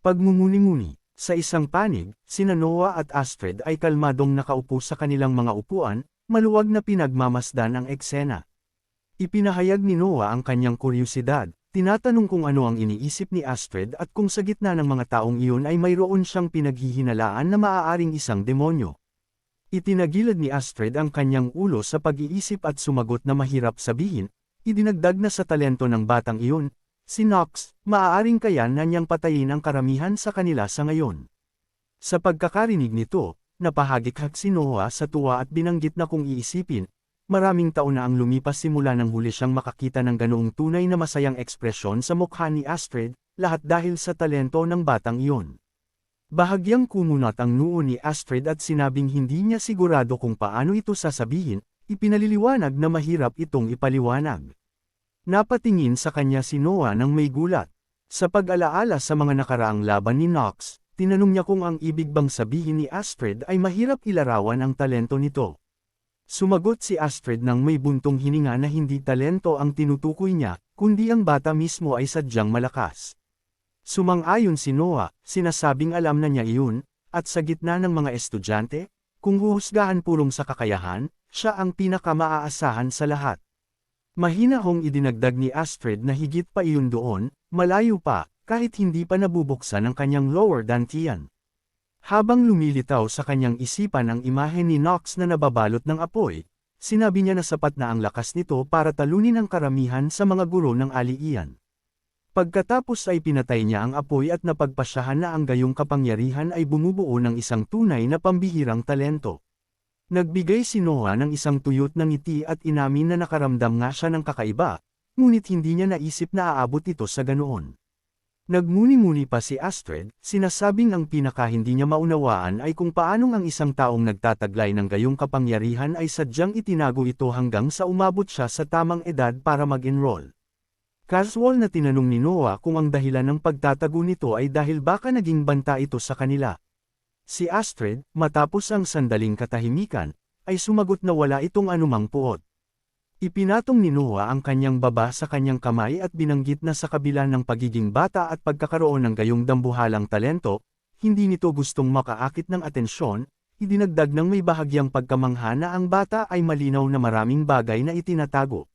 Pagmumuni-muni. Sa isang panig, sina Noah at Astrid ay kalmadong nakaupo sa kanilang mga upuan, maluwag na pinagmamasdan ang eksena. Ipinahayag ni Noah ang kanyang kuryosidad, tinatanong kung ano ang iniisip ni Astrid at kung sa gitna ng mga taong iyon ay mayroon siyang pinaghihinalaan na maaaring isang demonyo. Itinagilid ni Astrid ang kanyang ulo sa pag-iisip at sumagot na mahirap sabihin, idinagdag na sa talento ng batang iyon, si Knox, maaaring kaya na niyang patayin ang karamihan sa kanila sa ngayon. Sa pagkakarinig nito, napahagikhak si Noah sa tuwa at binanggit na kung iisipin, maraming taon na ang lumipas simula nang huli siyang makakita ng ganoong tunay na masayang ekspresyon sa mukha ni Astrid, lahat dahil sa talento ng batang iyon. Bahagyang kumunat ang noo ni Astrid at sinabing hindi niya sigurado kung paano ito sasabihin, ipinaliliwanag na mahirap itong ipaliwanag. Napatingin sa kanya si Noah nang may gulat. Sa pag-alaala sa mga nakaraang laban ni Knox, tinanong niya kung ang ibig bang sabihin ni Astrid ay mahirap ilarawan ang talento nito. Sumagot si Astrid nang may buntong hininga na hindi talento ang tinutukoy niya, kundi ang bata mismo ay sadyang malakas. Sumang-ayon si Noah, sinasabing alam na niya iyon, at sa gitna ng mga estudyante, kung huhusgahan purong sa kakayahan, siya ang pinaka-maaasahan sa lahat. Mahinahong idinagdag ni Astrid na higit pa iyon doon, malayo pa, kahit hindi pa nabubuksan ang kanyang lower dantian. Habang lumilitaw sa kanyang isipan ang imahe ni Knox na nababalot ng apoy, sinabi niya na sapat na ang lakas nito para talunin ang karamihan sa mga guro ng aliian. Pagkatapos ay pinatay niya ang apoy at napagpasyahan na ang gayong kapangyarihan ay bumubuo ng isang tunay na pambihirang talento. Nagbigay si Noah ng isang tuyot ng ngiti at inamin na nakaramdam nga siya ng kakaiba, ngunit hindi niya naisip na aabot ito sa ganoon. Nagmuni-muni pa si Astrid, sinasabing ang pinaka hindi niya maunawaan ay kung paanong ang isang taong nagtataglay ng gayong kapangyarihan ay sadyang itinago ito hanggang sa umabot siya sa tamang edad para mag-enroll. Casual na tinanong ni Noah kung ang dahilan ng pagtatago nito ay dahil baka naging banta ito sa kanila. Si Astrid, matapos ang sandaling katahimikan, ay sumagot na wala itong anumang puot. Ipinatong ni Noah ang kanyang baba sa kanyang kamay at binanggit na sa kabila ng pagiging bata at pagkakaroon ng gayong dambuhalang talento, hindi nito gustong makaakit ng atensyon, idinagdag ng may bahagyang pagkamangha na ang bata ay malinaw na maraming bagay na itinatago.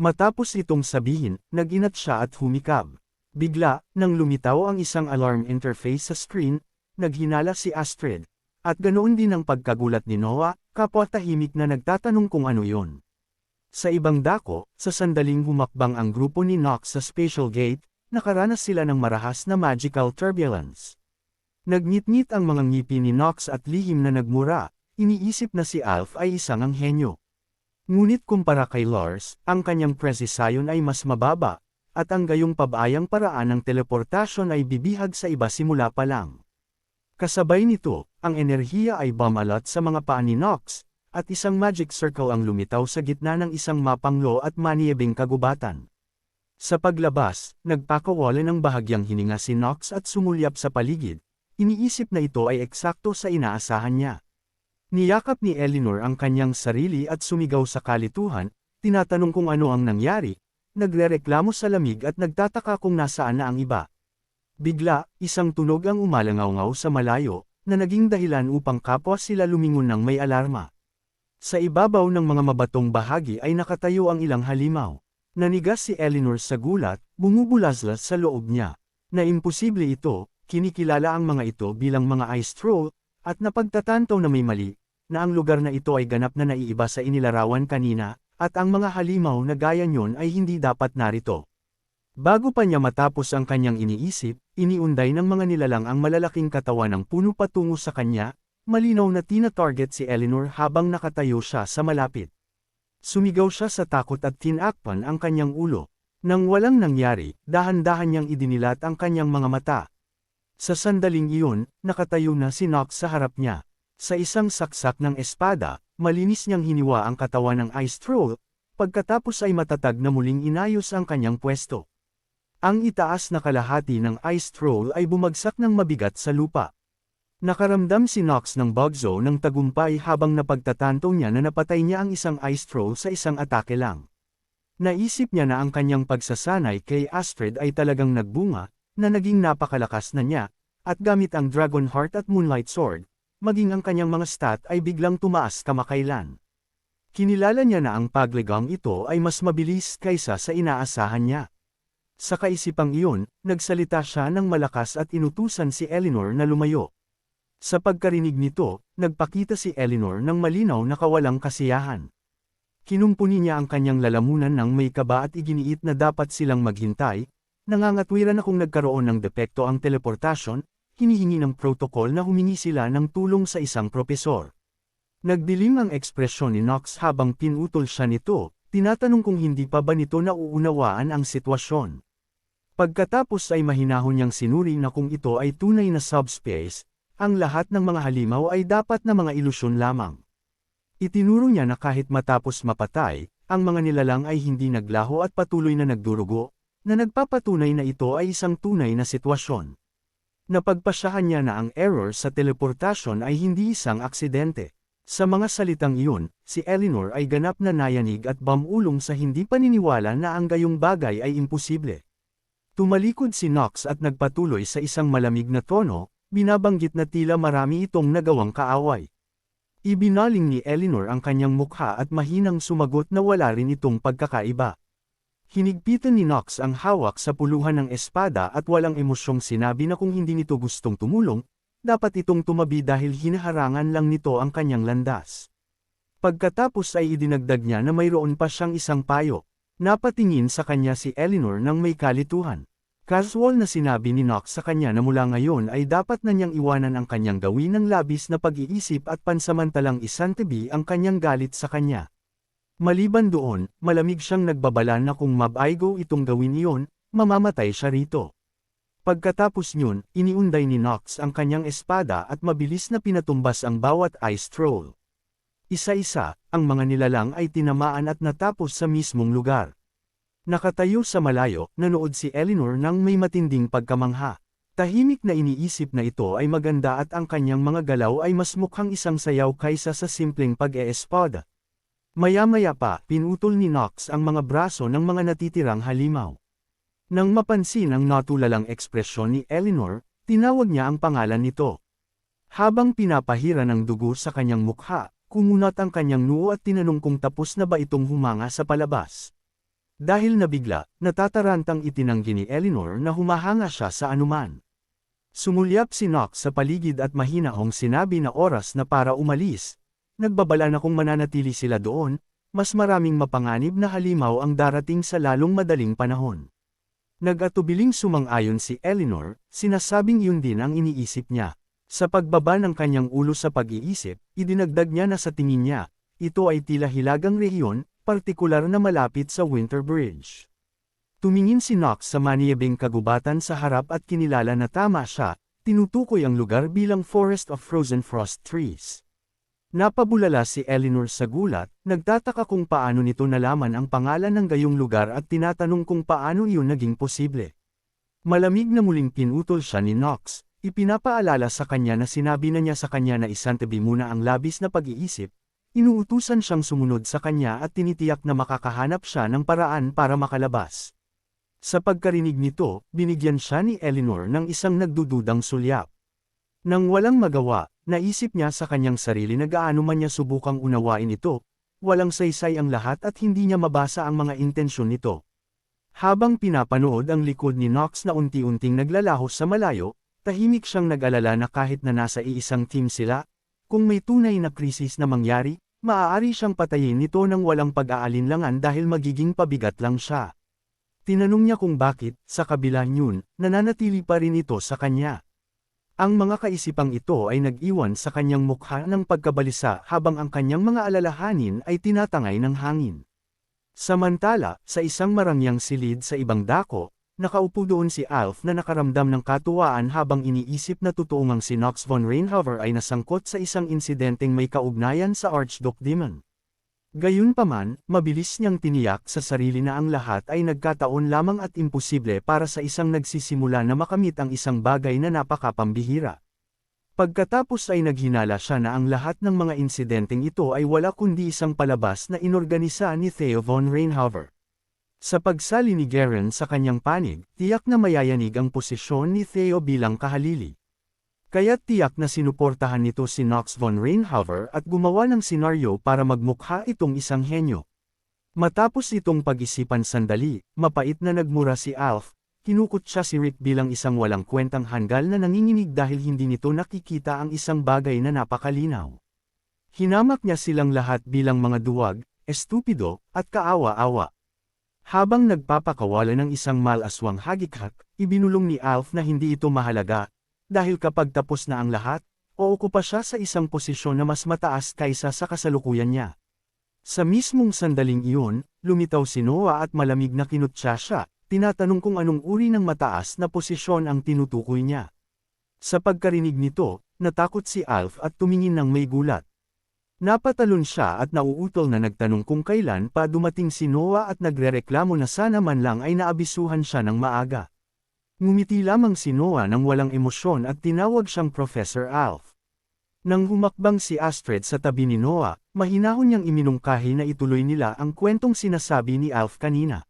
Matapos itong sabihin, nag-inat siya at humikab. Bigla, nang lumitaw ang isang alarm interface sa screen, naghinala si Astrid, at ganoon din ang pagkagulat ni Noah, kapwa tahimik na nagtatanong kung ano yon. Sa ibang dako, sa sandaling humakbang ang grupo ni Knox sa Spatial Gate, nakaranas sila ng marahas na magical turbulence. Nagngit-ngit ang mga ngipin ni Knox at lihim na nagmura, iniisip na si Alf ay isang anghenyo. Ngunit kumpara kay Lars, ang kanyang presisayon ay mas mababa, at ang gayong pabayang paraan ng teleportasyon ay bibihag sa iba simula pa lang. Kasabay nito, ang enerhiya ay bumalot sa mga paa ni Knox, at isang magic circle ang lumitaw sa gitna ng isang mapanglo at maniebing kagubatan. Sa paglabas, nagpakawala ng bahagyang hininga si Knox at sumulyap sa paligid, iniisip na ito ay eksakto sa inaasahan niya. Niyakap ni Eleanor ang kanyang sarili at sumigaw sa kalituhan, tinatanong kung ano ang nangyari, nagrereklamo sa lamig at nagtataka kung nasaan na ang iba. Bigla, isang tunog ang umalangaw-ngaw sa malayo, na naging dahilan upang kapwa sila lumingon ng may alarma. Sa ibabaw ng mga mabatong bahagi ay nakatayo ang ilang halimaw. Nanigas si Eleanor sa gulat, bumubulazlas sa loob niya. Na imposible ito, kinikilala ang mga ito bilang mga ice troll, at napagtatanto na may mali, na ang lugar na ito ay ganap na naiiba sa inilarawan kanina, at ang mga halimaw na gaya niyon ay hindi dapat narito. Bago pa niya matapos ang kanyang iniisip, iniunday ng mga nilalang ang malalaking katawan ng puno patungo sa kanya, malinaw na tina-target si Eleanor habang nakatayo siya sa malapit. Sumigaw siya sa takot at tinakpan ang kanyang ulo. Nang walang nangyari, dahan-dahan niyang idinilat ang kanyang mga mata. Sa sandaling iyon, nakatayo na si Knox sa harap niya. Sa isang saksak ng espada, malinis niyang hiniwa ang katawan ng ice troll, pagkatapos ay matatag na muling inayos ang kanyang pwesto. Ang itaas na kalahati ng ice troll ay bumagsak ng mabigat sa lupa. Nakaramdam si Knox ng bugzo ng tagumpay habang napagtatanto niya na napatay niya ang isang ice troll sa isang atake lang. Naisip niya na ang kanyang pagsasanay kay Astrid ay talagang nagbunga, na naging napakalakas na niya, at gamit ang Dragon Heart at Moonlight Sword, maging ang kanyang mga stat ay biglang tumaas kamakailan. Kinilala niya na ang pagligang ito ay mas mabilis kaysa sa inaasahan niya. Sa kaisipang iyon, nagsalita siya ng malakas at inutusan si Eleanor na lumayo. Sa pagkarinig nito, nagpakita si Eleanor ng malinaw na kawalang kasiyahan. Kinumpuni niya ang kanyang lalamunan ng may kaba at iginiit na dapat silang maghintay, nangangatwiran na kung nagkaroon ng depekto ang teleportasyon, hinihingi ng protocol na humingi sila ng tulong sa isang propesor. Nagdilim ang ekspresyon ni Nox habang pinutol siya nito, tinatanong kung hindi pa ba nito nauunawaan ang sitwasyon. Pagkatapos ay mahinahon niyang sinuri na kung ito ay tunay na subspace, ang lahat ng mga halimaw ay dapat na mga ilusyon lamang. Itinuro niya na kahit matapos mapatay, ang mga nilalang ay hindi naglaho at patuloy na nagdurugo, na nagpapatunay na ito ay isang tunay na sitwasyon. Napagpasyahan niya na ang error sa teleportasyon ay hindi isang aksidente. Sa mga salitang iyon, si Eleanor ay ganap na nayanig at bamulong sa hindi paniniwala na ang gayong bagay ay imposible. Tumalikod si Nox at nagpatuloy sa isang malamig na tono, binabanggit na tila marami itong nagawang kaaway. Ibinaling ni Eleanor ang kanyang mukha at mahinang sumagot na wala rin itong pagkakaiba. Hinigpitan ni Nox ang hawak sa puluhan ng espada at walang emosyong sinabi na kung hindi nito gustong tumulong, dapat itong tumabi dahil hinaharangan lang nito ang kanyang landas. Pagkatapos ay idinagdag niya na mayroon pa siyang isang payo. Napatingin sa kanya si Eleanor ng may kalituhan. Casual na sinabi ni Nox sa kanya na mula ngayon ay dapat na niyang iwanan ang kanyang gawin ng labis na pag-iisip at pansamantalang isantabi ang kanyang galit sa kanya. Maliban doon, malamig siyang nagbabala na kung mabaigo itong gawin iyon, mamamatay siya rito. Pagkatapos niyon, iniunday ni Nox ang kanyang espada at mabilis na pinatumbas ang bawat ice troll. Isa-isa, ang mga nilalang ay tinamaan at natapos sa mismong lugar. Nakatayo sa malayo, nanood si Eleanor ng may matinding pagkamangha. Tahimik na iniisip na ito ay maganda at ang kanyang mga galaw ay mas mukhang isang sayaw kaysa sa simpleng pag-e-espada. Maya-maya pa, pinutol ni Nox ang mga braso ng mga natitirang halimaw. Nang mapansin ang natulalang ekspresyon ni Eleanor, tinawag niya ang pangalan nito. Habang pinapahira ng dugo sa kanyang mukha, kumunat ang kanyang noo at tinanong kung tapos na ba itong humanga sa palabas. Dahil nabigla, natatarantang itinanggi ni Eleanor na humahanga siya sa anuman. Sumulyap si Nox sa paligid at mahinahong sinabi na oras na para umalis. Nagbabala na kung mananatili sila doon, mas maraming mapanganib na halimaw ang darating sa lalong madaling panahon. Nag-atubiling sumang-ayon si Eleanor, sinasabing yun din ang iniisip niya. Sa pagbaba ng kanyang ulo sa pag-iisip, idinagdag niya na sa tingin niya, ito ay tila hilagang rehiyon, partikular na malapit sa Winter Bridge. Tumingin si Nox sa maniyabing kagubatan sa harap at kinilala na tama siya, tinutukoy ang lugar bilang Forest of Frozen Frost Trees. Napabulala si Eleanor sa gulat, nagtataka kung paano nito nalaman ang pangalan ng gayong lugar at tinatanong kung paano iyon naging posible. Malamig na muling pinutol siya ni Nox, ipinapaalala sa kanya na sinabi na niya sa kanya na isantabi muna ang labis na pag-iisip. Inuutusan siyang sumunod sa kanya at tinitiyak na makakahanap siya ng paraan para makalabas. Sa pagkarinig nito, binigyan siya ni Eleanor ng isang nagdududang sulyap. Nang walang magawa, naisip niya sa kanyang sarili na gaano man niya subukang unawain ito, walang saysay ang lahat at hindi niya mabasa ang mga intensyon nito. Habang pinapanood ang likod ni Nox na unti-unting naglalaho sa malayo, tahimik siyang nag-alala na kahit na nasa iisang team sila, kung may tunay na krisis na mangyari, maaari siyang patayin nito ng walang pag-aalinlangan dahil magiging pabigat lang siya. Tinanong niya kung bakit, sa kabila niyon, nananatili pa rin ito sa kanya. Ang mga kaisipang ito ay nag-iwan sa kanyang mukha ng pagkabalisa habang ang kanyang mga alalahanin ay tinatangay ng hangin. Samantala, sa isang marangyang silid sa ibang dako, nakaupo doon si Alf na nakaramdam ng katuwaan habang iniisip na totoong ang si Nox von Rainhover ay nasangkot sa isang insidenteng may kaugnayan sa Archduke Demon. Gayunpaman, mabilis niyang tiniyak sa sarili na ang lahat ay nagkataon lamang at imposible para sa isang nagsisimula na makamit ang isang bagay na napakapambihira. Pagkatapos ay naghinala siya na ang lahat ng mga insidenteng ito ay wala kundi isang palabas na inorganisa ni Theo von Rainhover. Sa pagsali ni Garen sa kanyang panig, tiyak na mayayanig ang posisyon ni Theo bilang kahalili. Kaya't tiyak na sinuportahan nito si Knox von Reinhofer at gumawa ng senaryo para magmukha itong isang henyo. Matapos itong pag-isipan sandali, mapait na nagmura si Alf, kinukutya si Rick bilang isang walang kwentang hanggal na nanginginig dahil hindi nito nakikita ang isang bagay na napakalinaw. Hinamak niya silang lahat bilang mga duwag, estupido, at kaawa-awa. Habang nagpapakawala ng isang malaswang hagikak, ibinulong ni Alf na hindi ito mahalaga, dahil kapag tapos na ang lahat, uukupa siya sa isang posisyon na mas mataas kaysa sa kasalukuyan niya. Sa mismong sandaling iyon, lumitaw si Noah at malamig na kinutya siya, tinatanong kung anong uri ng mataas na posisyon ang tinutukoy niya. Sa pagkarinig nito, natakot si Alf at tumingin ng may gulat. Napatalon siya at nauutol na nagtanong kung kailan pa dumating si Noah at nagrereklamo na sana man lang ay naabisuhan siya ng maaga. Ngumiti lamang si Noah nang walang emosyon at tinawag siyang Professor Alf. Nang humakbang si Astrid sa tabi ni Noah, mahinahon niyang iminungkahi na ituloy nila ang kwentong sinasabi ni Alf kanina.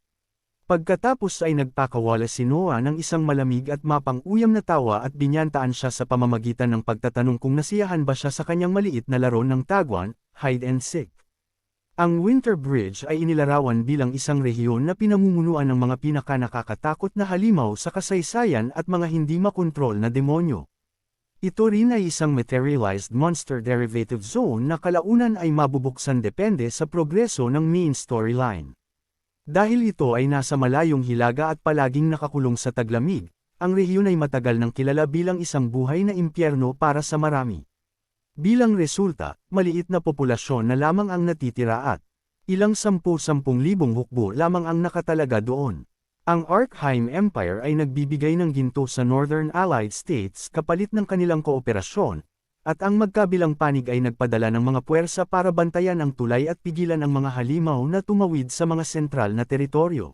Pagkatapos ay nagpakawala si Noah ng isang malamig at mapang-uyam na tawa at binyantaan siya sa pamamagitan ng pagtatanong kung nasiyahan ba siya sa kanyang maliit na laro ng tagwan, hide and seek. Ang Winter Bridge ay inilarawan bilang isang rehiyon na pinamumunuan ng mga pinakanakakatakot na halimaw sa kasaysayan at mga hindi makontrol na demonyo. Ito rin ay isang materialized monster derivative zone na kalaunan ay mabubuksan depende sa progreso ng main storyline. Dahil ito ay nasa malayong hilaga at palaging nakakulong sa taglamig, ang rehiyon ay matagal nang kilala bilang isang buhay na impyerno para sa marami. Bilang resulta, maliit na populasyon na lamang ang natitira at ilang 10,000 hukbo lamang ang nakatalaga doon. Ang Arkheim Empire ay nagbibigay ng ginto sa Northern Allied States kapalit ng kanilang kooperasyon, at ang magkabilang panig ay nagpadala ng mga puwersa para bantayan ang tulay at pigilan ang mga halimaw na tumawid sa mga sentral na teritoryo.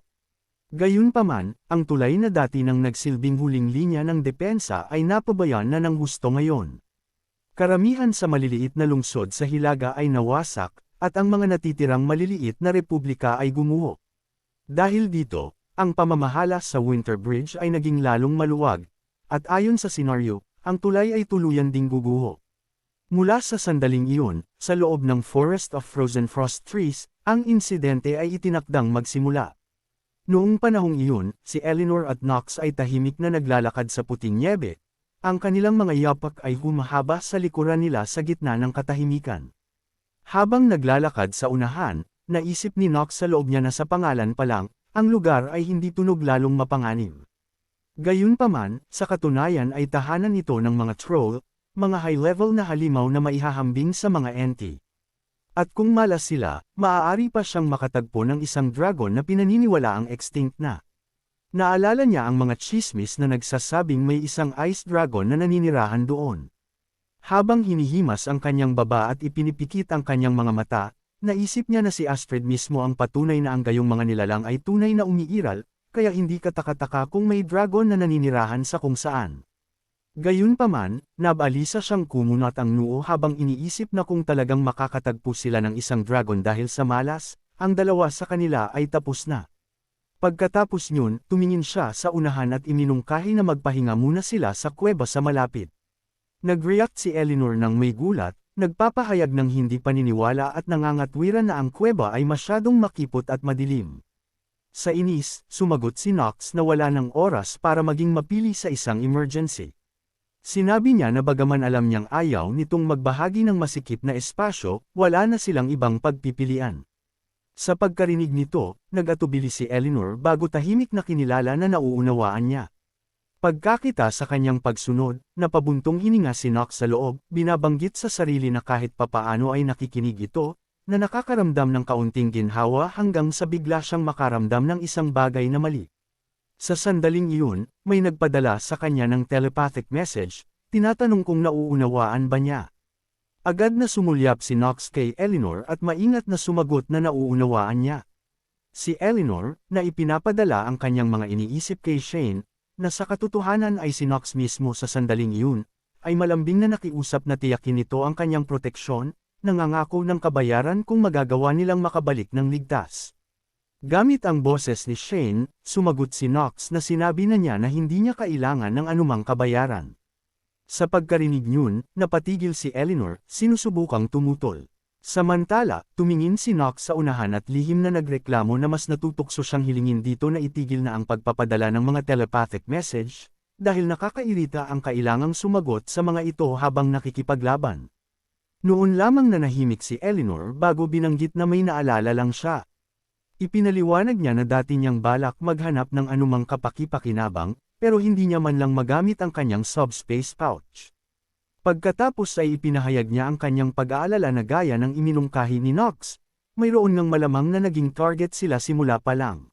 Gayunpaman, ang tulay na dati nang nagsilbing huling linya ng depensa ay napabayan na ng husto ngayon. Karamihan sa maliliit na lungsod sa hilaga ay nawasak, at ang mga natitirang maliliit na republika ay gumuho. Dahil dito, ang pamamahala sa Winter Bridge ay naging lalong maluwag, at ayon sa senaryo, ang tulay ay tuluyan ding guguho. Mula sa sandaling iyon, sa loob ng Forest of Frozen Frost Trees, ang insidente ay itinakdang magsimula. Noong panahong iyon, si Eleanor at Knox ay tahimik na naglalakad sa puting nyebe. Ang kanilang mga yapak ay humahaba sa likuran nila sa gitna ng katahimikan. Habang naglalakad sa unahan, naisip ni Knox sa loob niya na sa pangalan pa lang, ang lugar ay hindi tunog lalong mapanganib. Gayunpaman, sa katunayan ay tahanan ito ng mga troll, mga high-level na halimaw na maihahambing sa mga enti. At kung malas sila, maaari pa siyang makatagpo ng isang dragon na pinaniniwala ang extinct na. Naalala niya ang mga tsismis na nagsasabing may isang ice dragon na naninirahan doon. Habang hinihimas ang kanyang baba at ipinipikit ang kanyang mga mata, naisip niya na si Astrid mismo ang patunay na ang gayong mga nilalang ay tunay na umiiral, kaya hindi katakataka kung may dragon na naninirahan sa kung saan. Gayunpaman, nabalisa siyang kumunat ang noo habang iniisip na kung talagang makakatagpo sila ng isang dragon dahil sa malas, ang dalawa sa kanila ay tapos na. Pagkatapos nyun, tumingin siya sa unahan at iminungkahi na magpahinga muna sila sa kuweba sa malapit. Nag-react si Eleanor ng may gulat, nagpapahayag ng hindi paniniwala at nangangatwiran na ang kuweba ay masyadong makipot at madilim. Sa inis, sumagot si Knox na wala ng oras para maging mapili sa isang emergency. Sinabi niya na bagaman alam niyang ayaw nitong magbahagi ng masikip na espasyo, wala na silang ibang pagpipilian. Sa pagkarinig nito, nag-atubili si Eleanor bago tahimik na kinilala na nauunawaan niya. Pagkakita sa kanyang pagsunod, napabuntong hininga si Knox sa loob, binabanggit sa sarili na kahit papaano ay nakikinig ito, na nakakaramdam ng kaunting ginhawa hanggang sa bigla siyang makaramdam ng isang bagay na mali. Sa sandaling iyon, may nagpadala sa kanya ng telepathic message, tinatanong kung nauunawaan ba niya. Agad na sumulyap si Knox kay Eleanor at maingat na sumagot na nauunawaan niya. Si Eleanor, na ipinapadala ang kanyang mga iniisip kay Shane, na sa katotohanan ay si Knox mismo sa sandaling iyon, ay malambing na nakiusap na tiyakin nito ang kanyang proteksyon, nangangako ng kabayaran kung magagawa nilang makabalik ng ligtas. Gamit ang boses ni Shane, sumagot si Knox na sinabi na niya na hindi niya kailangan ng anumang kabayaran. Sa pagkarinig niyon, napatigil si Eleanor, sinusubukang tumutol. Samantala, tumingin si Nox sa unahan at lihim na nagreklamo na mas natutokso siyang hilingin dito na itigil na ang pagpapadala ng mga telepathic message, dahil nakakairita ang kailangang sumagot sa mga ito habang nakikipaglaban. Noon lamang nanahimik si Eleanor bago binanggit na may naalala lang siya. Ipinaliwanag niya na dati niyang balak maghanap ng anumang kapaki-pakinabang, pero hindi niya man lang magamit ang kanyang subspace pouch. Pagkatapos ay ipinahayag niya ang kanyang pag-aalala na gaya ng iminungkahi ni Nox, mayroon ngang malamang na naging target sila simula pa lang.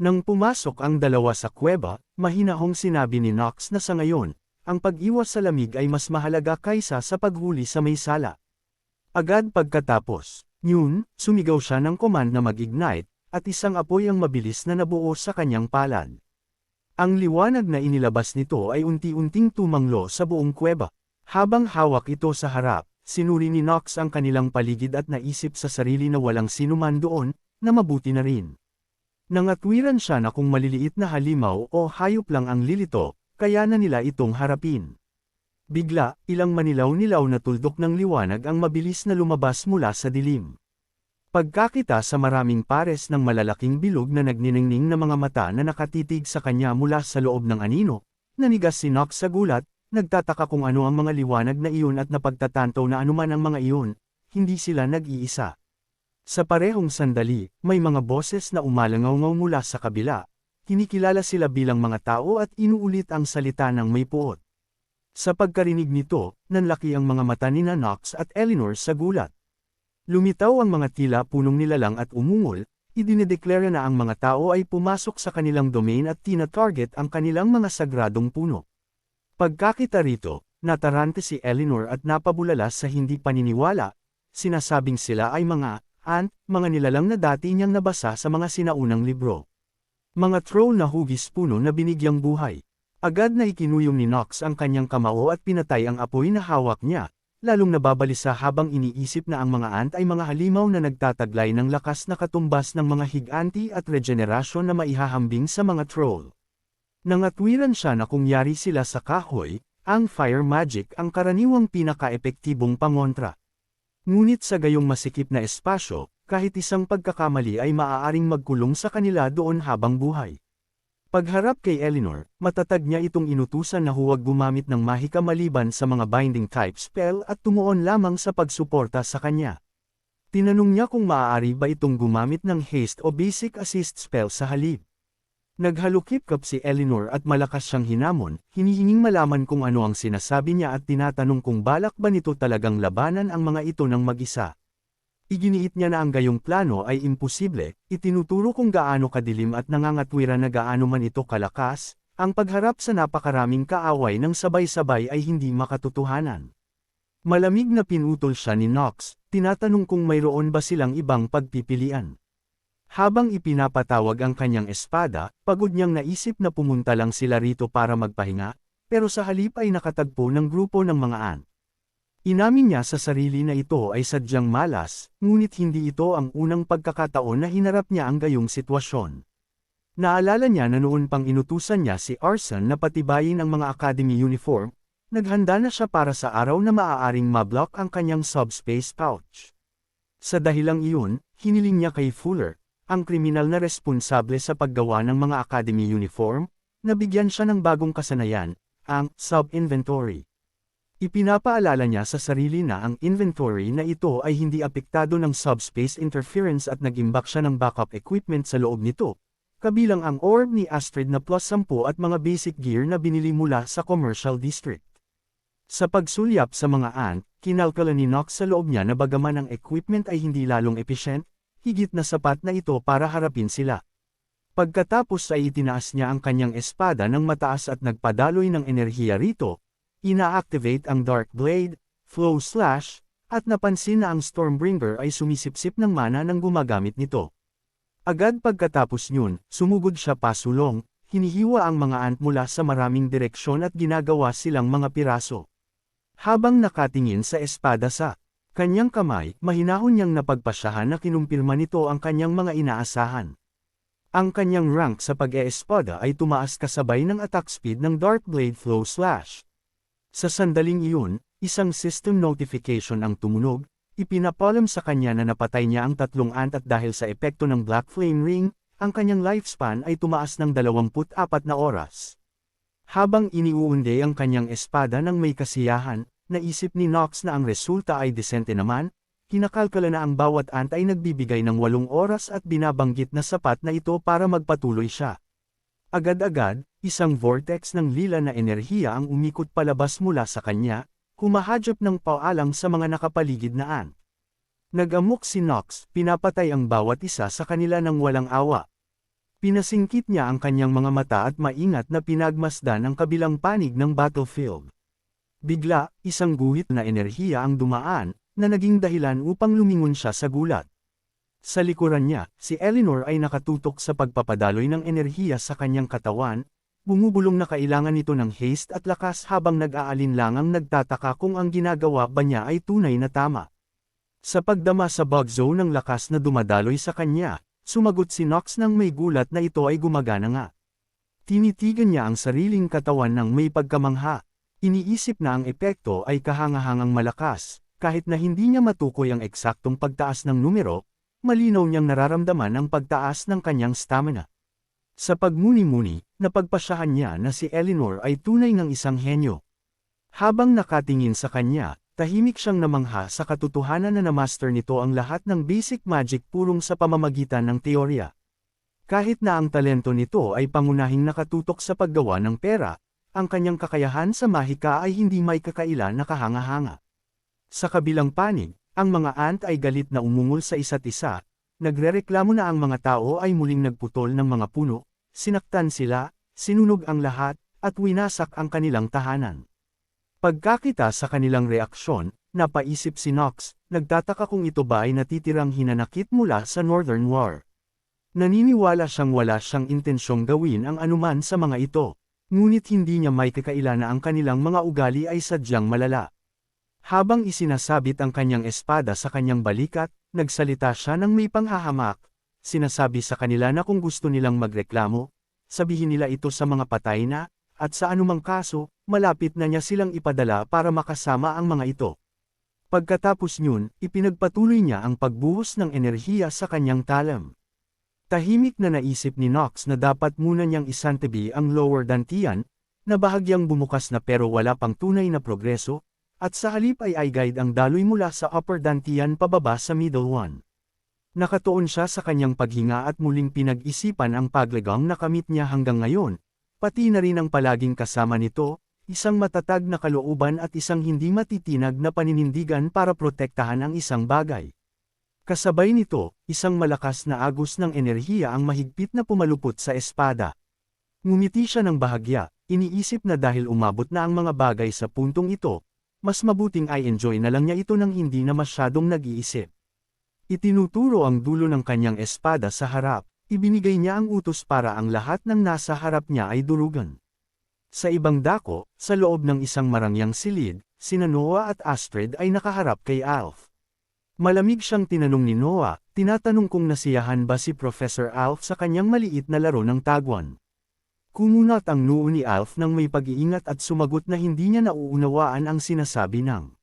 Nang pumasok ang dalawa sa kuweba, mahinahong sinabi ni Nox na sa ngayon, ang pag-iwas sa lamig ay mas mahalaga kaysa sa paghuli sa may sala. Agad pagkatapos, sumigaw siya ng command na mag-ignite, at isang apoy ang mabilis na nabuo sa kanyang palad. Ang liwanag na inilabas nito ay unti-unting tumanglo sa buong kuweba. Habang hawak ito sa harap, sinuri ni Nox ang kanilang paligid at naisip sa sarili na walang sinuman doon, na mabuti na rin. Nangatwiran siya na kung maliliit na halimaw o hayop lang ang lilito, kaya na nila itong harapin. Bigla, ilang manilaw-nilaw na tuldok ng liwanag ang mabilis na lumabas mula sa dilim. Pagkakita sa maraming pares ng malalaking bilog na nagniningning na mga mata na nakatitig sa kanya mula sa loob ng anino, nanigas si Nox sa gulat. Nagtataka kung ano ang mga liwanag na iyon at napagtatanto na anuman ang mga iyon, hindi sila nag-iisa. Sa parehong sandali, may mga boses na umalangaw-ngaw mula sa kabila. Kinikilala sila bilang mga tao at inuulit ang salita ng may puot. Sa pagkarinig nito, nanlaki ang mga mata ni Nox at Eleanor sa gulat. Lumitaw ang mga tila punong nilalang at umungol, idinedeklara na ang mga tao ay pumasok sa kanilang domain at tina-target ang kanilang mga sagradong puno. Pagkakita rito, natarante si Eleanor at napabulala sa hindi paniniwala, sinasabing sila ay mga nilalang na dati niyang nabasa sa mga sinaunang libro. Mga troll na hugis puno na binigyang buhay. Agad na ikinuyong ni Nox ang kanyang kamao at pinatay ang apoy na hawak niya, lalong nababalisa habang iniisip na ang mga ant ay mga halimaw na nagtataglay ng lakas na katumbas ng mga higanti at regenerasyon na maihahambing sa mga troll. Nangatwiran siya na kung yari sila sa kahoy, ang fire magic ang karaniwang pinaka-epektibong pangontra. Ngunit sa gayong masikip na espasyo, kahit isang pagkakamali ay maaaring magkulong sa kanila doon habang buhay. Pagharap kay Eleanor, matatag niya itong inutusan na huwag gumamit ng mahika maliban sa mga binding type spell at tumuon lamang sa pagsuporta sa kanya. Tinanong niya kung maaari ba itong gumamit ng haste o basic assist spell sa halip. Naghalukip-kap si Eleanor at malakas siyang hinamon, hinihinging malaman kung ano ang sinasabi niya at tinatanong kung balak ba nito talagang labanan ang mga ito ng mag-isa. Iginiit niya na ang gayong plano ay imposible, itinuturo kung gaano kadilim at nangangatwiran na gaano man ito kalakas, ang pagharap sa napakaraming kaaway ng sabay-sabay ay hindi makatotohanan. Malamig na pinutol siya ni Nox, tinatanong kung mayroon ba silang ibang pagpipilian. Habang ipinapatawag ang kanyang espada, pagod niyang naisip na pumunta lang sila rito para magpahinga, pero sa halip ay nakatagpo ng grupo ng mga ant. Inamin niya sa sarili na ito ay sadyang malas, ngunit hindi ito ang unang pagkakataon na hinarap niya ang gayong sitwasyon. Naalala niya na noon pang inutusan niya si Arson na patibayin ang mga academy uniform, naghanda na siya para sa araw na maaaring mablock ang kanyang subspace pouch. Sa dahilang iyon, hiniling niya kay Fuller, ang kriminal na responsable sa paggawa ng mga academy uniform, na bigyan siya ng bagong kasanayan, ang sub-inventory. Ipinapaalala niya sa sarili na ang inventory na ito ay hindi apektado ng subspace interference at nag-imbak siya ng backup equipment sa loob nito, kabilang ang orb ni Astrid na +10 at mga basic gear na binili mula sa commercial district. Sa pagsulyap sa mga ant, kinalkala ni Nox sa loob niya na bagaman ang equipment ay hindi lalong efficient, higit na sapat na ito para harapin sila. Pagkatapos ay itinaas niya ang kanyang espada ng mataas at nagpadaloy ng enerhiya rito, ina-activate ang Dark Blade, Flow Slash, at napansin na ang Stormbringer ay sumisipsip ng mana nang gumagamit nito. Agad pagkatapos niyon, sumugod siya pasulong, hinihiwa ang mga ant mula sa maraming direksyon at ginagawa silang mga piraso. Habang nakatingin sa espada sa kanyang kamay, mahinahon niyang napagpasyahan na kinumpirma nito ang kanyang mga inaasahan. Ang kanyang rank sa pag-e-espada ay tumaas kasabay ng attack speed ng Dark Blade Flow Slash. Sa sandaling iyon, isang system notification ang tumunog, ipinapalam sa kanya na napatay niya ang 3 ant at dahil sa epekto ng Black Flame Ring, ang kanyang lifespan ay tumaas ng 24 na oras. Habang iniuunday ang kanyang espada ng may kasiyahan, naisip ni Nox na ang resulta ay desente naman, kinakalkala na ang bawat ant ay nagbibigay ng 8 oras at binabanggit na sapat na ito para magpatuloy siya. Agad-agad, isang vortex ng lila na enerhiya ang umikot palabas mula sa kanya, humahadyap ng paalang sa mga nakapaligid na ant. Nag-amok si Nox, pinapatay ang bawat isa sa kanila ng walang awa. Pinasingkit niya ang kanyang mga mata at maingat na pinagmasdan ang kabilang panig ng battlefield. Bigla, isang guhit na enerhiya ang dumaan, na naging dahilan upang lumingon siya sa gulat. Sa likuran niya, si Eleanor ay nakatutok sa pagpapadaloy ng enerhiya sa kanyang katawan, bumubulong na kailangan nito ng haste at lakas habang nag-aalinlangang nagtataka kung ang ginagawa ba niya ay tunay na tama. Sa pagdama sa bug zone ng lakas na dumadaloy sa kanya, sumagot si Nox nang may gulat na ito ay gumagana nga. Tinitigan niya ang sariling katawan ng may pagkamangha. Iniisip na ang epekto ay kahangahangang malakas, kahit na hindi niya matukoy ang eksaktong pagtaas ng numero, malinaw niyang nararamdaman ang pagtaas ng kanyang stamina. Sa pagmuni-muni, napagpasyahan niya na si Eleanor ay tunay ng isang henyo. Habang nakatingin sa kanya, tahimik siyang namangha sa katotohanan na na-master nito ang lahat ng basic magic purong sa pamamagitan ng teorya. Kahit na ang talento nito ay pangunahing nakatutok sa paggawa ng pera, ang kanyang kakayahan sa mahika ay hindi may kakailan na kahanga-hanga. Sa kabilang panig, ang mga ant ay galit na umungol sa isa't isa, nagrereklamo na ang mga tao ay muling nagputol ng mga puno, sinaktan sila, sinunog ang lahat, at winasak ang kanilang tahanan. Pagkakita sa kanilang reaksyon, napaisip si Nox, nagtataka kung ito ba ay natitirang hinanakit mula sa Northern War. Naniniwala siyang wala siyang intensyong gawin ang anuman sa mga ito, ngunit hindi niya may kakailan na ang kanilang mga ugali ay sadyang malala. Habang isinasabit ang kanyang espada sa kanyang balikat, nagsalita siya ng may panghahamak, sinasabi sa kanila na kung gusto nilang magreklamo, sabihin nila ito sa mga patay na, at sa anumang kaso, malapit na niya silang ipadala para makasama ang mga ito. Pagkatapos niyon, ipinagpatuloy niya ang pagbuhos ng enerhiya sa kanyang talam. Tahimik na naisip ni Nox na dapat muna niyang isantabi ang lower dantian, na bahagyang bumukas na pero wala pang tunay na progreso, at sa halip ay i-guide ang daloy mula sa upper dantian pababa sa middle one. Nakatuon siya sa kanyang paghinga at muling pinag-isipan ang paglagang nakamit niya hanggang ngayon, pati na rin ang palaging kasama nito, isang matatag na kalooban at isang hindi matitinag na paninindigan para protektahan ang isang bagay. Kasabay nito, isang malakas na agos ng enerhiya ang mahigpit na pumalupot sa espada. Ngumiti siya ng bahagya, iniisip na dahil umabot na ang mga bagay sa puntong ito, mas mabuting i-enjoy na lang niya ito nang hindi na masyadong nag-iisip. Itinuturo ang dulo ng kanyang espada sa harap, ibinigay niya ang utos para ang lahat ng nasa harap niya ay durugan. Sa ibang dako, sa loob ng isang marangyang silid, sina Noah at Astrid ay nakaharap kay Alf. Malamig siyang tinanong ni Noah, tinatanong kung nasiyahan ba si Professor Alf sa kanyang maliit na laro ng tagwan. Kumunat ang noo ni Alf nang may pag-iingat at sumagot na hindi niya nauunawaan ang sinasabi ng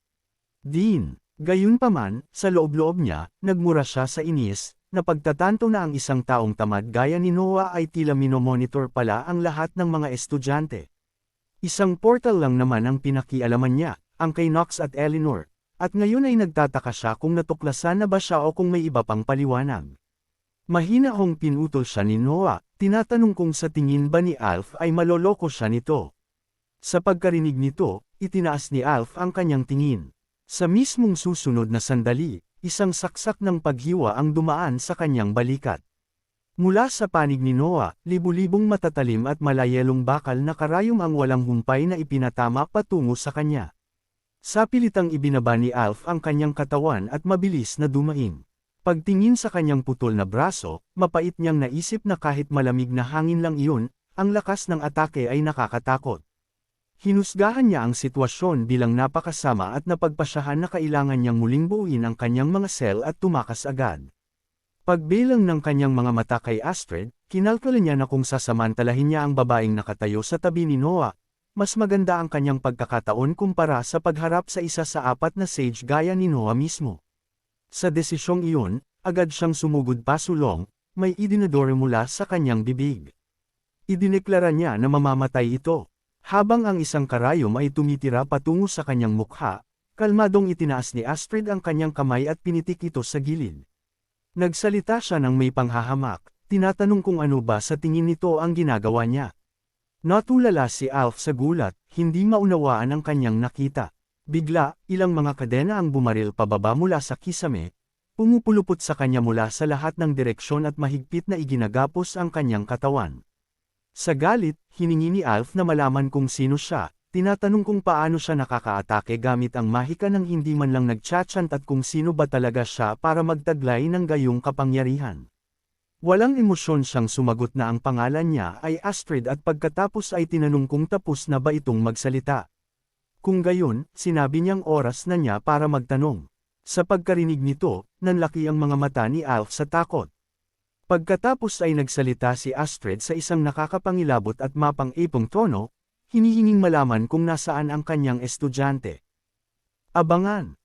Dean. Gayunpaman, sa loob-loob niya, nagmura siya sa inis, na pagtatanto na ang isang taong tamad gaya ni Noah ay tila minomonitor pala ang lahat ng mga estudyante. Isang portal lang naman ang pinakialaman niya, ang kay Nox at Eleanor. At ngayon ay nagtataka siya kung natuklasan na ba siya o kung may iba pang paliwanag. Mahina hong pinutol siya ni Noah, tinatanong kung sa tingin ba ni Alf ay maloloko siya nito. Sa pagkarinig nito, itinaas ni Alf ang kanyang tingin. Sa mismong susunod na sandali, isang saksak ng paghiwa ang dumaan sa kanyang balikat. Mula sa panig ni Noah, libu-libong matatalim at malayelong bakal na karayom ang walang humpay na ipinatama patungo sa kanya. Sa pilitang ibinaba ni Alf ang kanyang katawan at mabilis na dumaing. Pagtingin sa kanyang putol na braso, mapait niyang naisip na kahit malamig na hangin lang iyon, ang lakas ng atake ay nakakatakot. Hinusgahan niya ang sitwasyon bilang napakasama at napagpasyahan na kailangan niyang muling buuin ang kanyang mga sel at tumakas agad. Pagbilang ng kanyang mga mata kay Astrid, kinalkula niya na kung sasamantalahin niya ang babaeng nakatayo sa tabi ni Noah, mas maganda ang kanyang pagkakataon kumpara sa pagharap sa isa sa apat na sage gaya ni Noah mismo. Sa desisyong iyon, agad siyang sumugod pasulong, may idinadore mula sa kanyang bibig. Idineklara niya na mamamatay ito. Habang ang isang karayom ay tumitira patungo sa kanyang mukha, kalmadong itinaas ni Astrid ang kanyang kamay at pinitik ito sa gilid. Nagsalita siya ng may panghahamak, tinatanong kung ano ba sa tingin nito ang ginagawa niya. Natulala si Alf sa gulat, hindi maunawaan ang kanyang nakita. Bigla, ilang mga kadena ang bumaril pababa mula sa kisame, pumupulupot sa kanya mula sa lahat ng direksyon at mahigpit na iginagapos ang kanyang katawan. Sa galit, hiningi ni Alf na malaman kung sino siya, tinatanong kung paano siya nakakaatake gamit ang mahika ng hindi man lang nagchatchant at kung sino ba talaga siya para magtaglay ng gayong kapangyarihan. Walang emosyon siyang sumagot na ang pangalan niya ay Astrid at pagkatapos ay tinanong kung tapos na ba itong magsalita. Kung gayon, sinabi niyang oras na niya para magtanong. Sa pagkarinig nito, nanlaki ang mga mata ni Alf sa takot. Pagkatapos ay nagsalita si Astrid sa isang nakakapangilabot at mapang-ipong tono, hinihinging malaman kung nasaan ang kanyang estudyante. Abangan!